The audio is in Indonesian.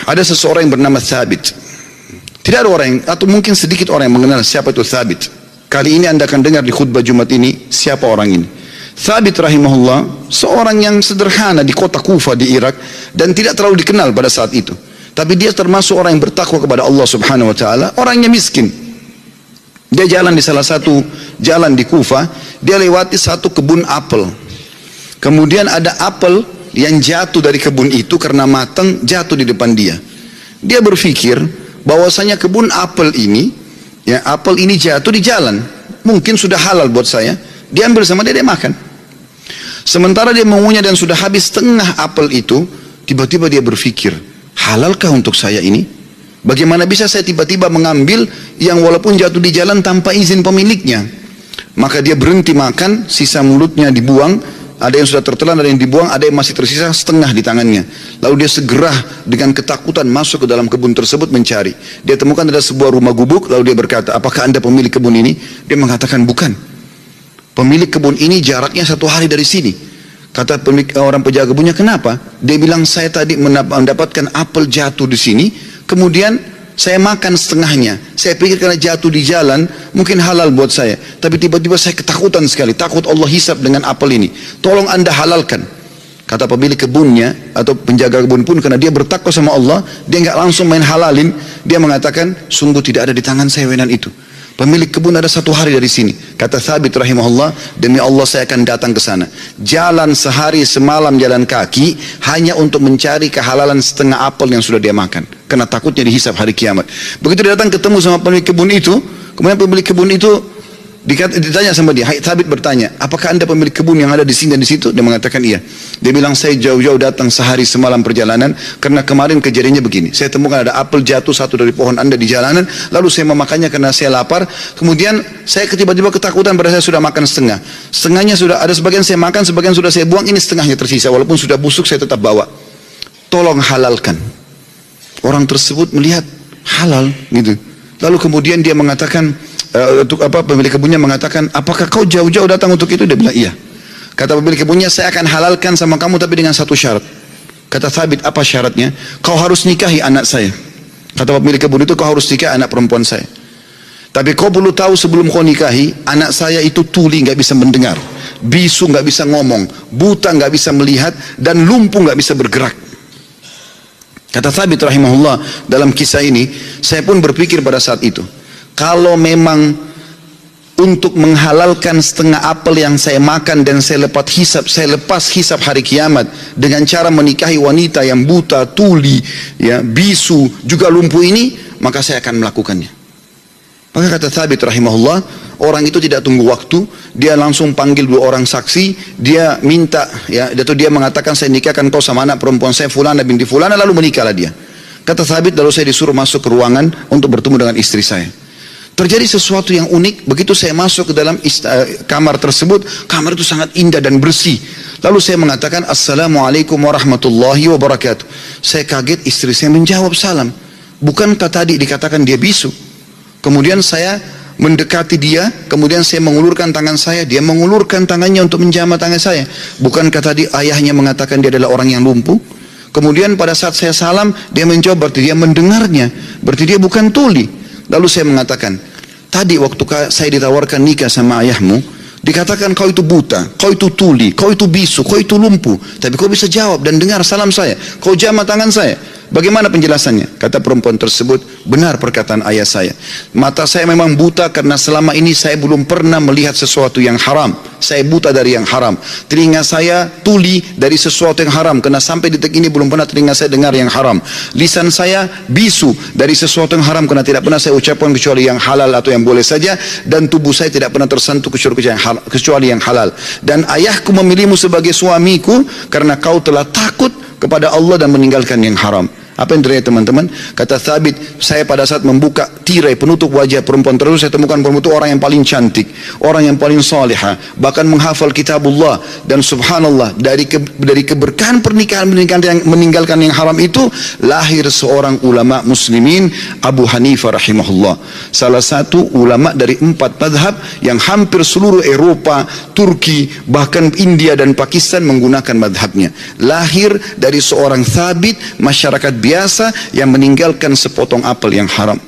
Ada seseorang yang bernama Thabit. Tidak ada orang yang, atau mungkin sedikit orang yang mengenal siapa itu Thabit. Kali ini Anda akan dengar di khutbah Jumat ini siapa orang ini. Thabit rahimahullah seorang yang sederhana di kota Kufa di Irak dan tidak terlalu dikenal pada saat itu. Tapi dia termasuk orang yang bertakwa kepada Allah Subhanahu wa taala, orangnya miskin. Dia jalan di salah satu jalan di Kufa, dia lewati satu kebun apel. Kemudian ada apel yang jatuh dari kebun itu karena matang, jatuh di depan dia. Dia berpikir bahwasanya kebun apel ini, ya apel ini jatuh di jalan, mungkin sudah halal buat saya. Dia ambil sama dia makan. Sementara dia mengunyah dan sudah habis setengah apel itu, tiba-tiba dia berpikir, halalkah untuk saya ini? Bagaimana bisa saya tiba-tiba mengambil yang walaupun jatuh di jalan tanpa izin pemiliknya? Maka dia berhenti makan, sisa mulutnya dibuang. Ada yang sudah tertelan, ada yang dibuang, ada yang masih tersisa setengah di tangannya. Lalu dia segera dengan ketakutan masuk ke dalam kebun tersebut mencari. Dia temukan ada sebuah rumah gubuk, lalu dia berkata, apakah Anda pemilik kebun ini? Dia mengatakan, bukan. Pemilik kebun ini jaraknya 1 hari dari sini. Kata pemilik, orang penjaga kebunnya, kenapa? Dia bilang, saya tadi mendapatkan apel jatuh di sini, kemudian saya makan setengahnya. Saya pikir karena jatuh di jalan, mungkin halal buat saya. Tapi tiba-tiba saya ketakutan sekali. Takut Allah hisab dengan apel ini. Tolong Anda halalkan. Kata pemilik kebunnya, atau penjaga kebun pun, karena dia bertakwa sama Allah, dia nggak langsung main halalin. Dia mengatakan, sungguh tidak ada di tangan saya wenan itu. Pemilik kebun ada 1 hari dari sini. Kata Thabit rahimahullah, demi Allah saya akan datang ke sana. Jalan sehari semalam jalan kaki hanya untuk mencari kehalalan setengah apel yang sudah dia makan. Karena takutnya dihisab hari kiamat. Begitu dia datang ketemu sama pemilik kebun itu, kemudian pemilik kebun itu ditanya sama dia. Thabit bertanya, apakah Anda pemilik kebun yang ada di sini dan di situ? Dia mengatakan iya. Dia bilang, saya jauh-jauh datang sehari semalam perjalanan karena kemarin kejadiannya begini. Saya temukan ada apel jatuh satu dari pohon Anda di jalanan, lalu saya memakannya karena saya lapar. Kemudian saya tiba-tiba ketakutan pada saya sudah makan setengah. Setengahnya sudah ada, sebagian saya makan, sebagian sudah saya buang, ini setengahnya tersisa. Walaupun sudah busuk saya tetap bawa. Tolong halalkan. Orang tersebut melihat halal gitu. Lalu kemudian dia mengatakan, pemilik kebunnya mengatakan, apakah kau jauh-jauh datang untuk itu? Dia bilang iya. Kata pemilik kebunnya, saya akan halalkan sama kamu tapi dengan satu syarat. Kata Thabit, apa syaratnya? Kau harus nikahi anak saya. Kata pemilik kebun itu, kau harus nikahi anak perempuan saya. Tapi kau perlu tahu sebelum kau nikahi, anak saya itu tuli, nggak bisa mendengar, bisu nggak bisa ngomong, buta nggak bisa melihat, dan lumpuh nggak bisa bergerak. Kata Thabit rahimahullah, dalam kisah ini saya pun berpikir pada saat itu, kalau memang untuk menghalalkan setengah apel yang saya makan dan saya lepas hisab hari kiamat dengan cara menikahi wanita yang buta, tuli, ya, bisu, juga lumpuh ini, maka saya akan melakukannya. Maka kata Thabit rahimahullah, orang itu tidak tunggu waktu, dia langsung panggil 2 orang saksi, dia minta, ya, atau dia mengatakan, saya nikahkan kau sama anak perempuan saya Fulana binti Fulana, lalu menikahlah dia. Kata Thabit, lalu saya disuruh masuk ke ruangan untuk bertemu dengan istri saya. Terjadi sesuatu yang unik, begitu saya masuk ke dalam kamar tersebut, kamar itu sangat indah dan bersih. Lalu saya mengatakan, Assalamualaikum warahmatullahi wabarakatuh. Saya kaget, istri saya menjawab salam. Bukankah tadi dikatakan dia bisu? Kemudian saya mendekati dia, kemudian saya mengulurkan tangan saya, dia mengulurkan tangannya untuk menjamah tangan saya. Bukankah tadi ayahnya mengatakan dia adalah orang yang lumpuh? Kemudian pada saat saya salam, dia menjawab, berarti dia mendengarnya, berarti dia bukan tuli. Lalu saya mengatakan, tadi waktu saya ditawarkan nikah sama ayahmu, dikatakan kau itu buta, kau itu tuli, kau itu bisu, kau itu lumpuh, tapi kau bisa jawab dan dengar salam saya, kau jamah tangan saya. Bagaimana penjelasannya? Kata perempuan tersebut, benar perkataan ayah saya. Mata saya memang buta karena selama ini saya belum pernah melihat sesuatu yang haram. Saya buta dari yang haram. Telinga saya tuli dari sesuatu yang haram karena sampai detik ini belum pernah telinga saya dengar yang haram. Lisan saya bisu dari sesuatu yang haram karena tidak pernah saya ucapkan kecuali yang halal atau yang boleh saja, dan tubuh saya tidak pernah tersentuh kecuali yang halal. Dan ayahku memilihmu sebagai suamiku karena kau telah takut kepada Allah dan meninggalkan yang haram. Apa yang terjadi teman-teman? Kata Thabit, saya pada saat membuka tirai penutup wajah perempuan tersebut, saya temukan perempuan itu orang yang paling cantik, orang yang paling salihah, bahkan menghafal kitabullah. Dan subhanallah, dari keberkahan pernikahan yang meninggalkan yang haram itu, lahir seorang ulama muslimin, Abu Hanifah rahimahullah, salah satu ulama dari 4 madhab yang hampir seluruh Eropa, Turki, bahkan India dan Pakistan menggunakan madhabnya. Lahir dari seorang Thabit, masyarakat biasa yang meninggalkan sepotong apel yang haram.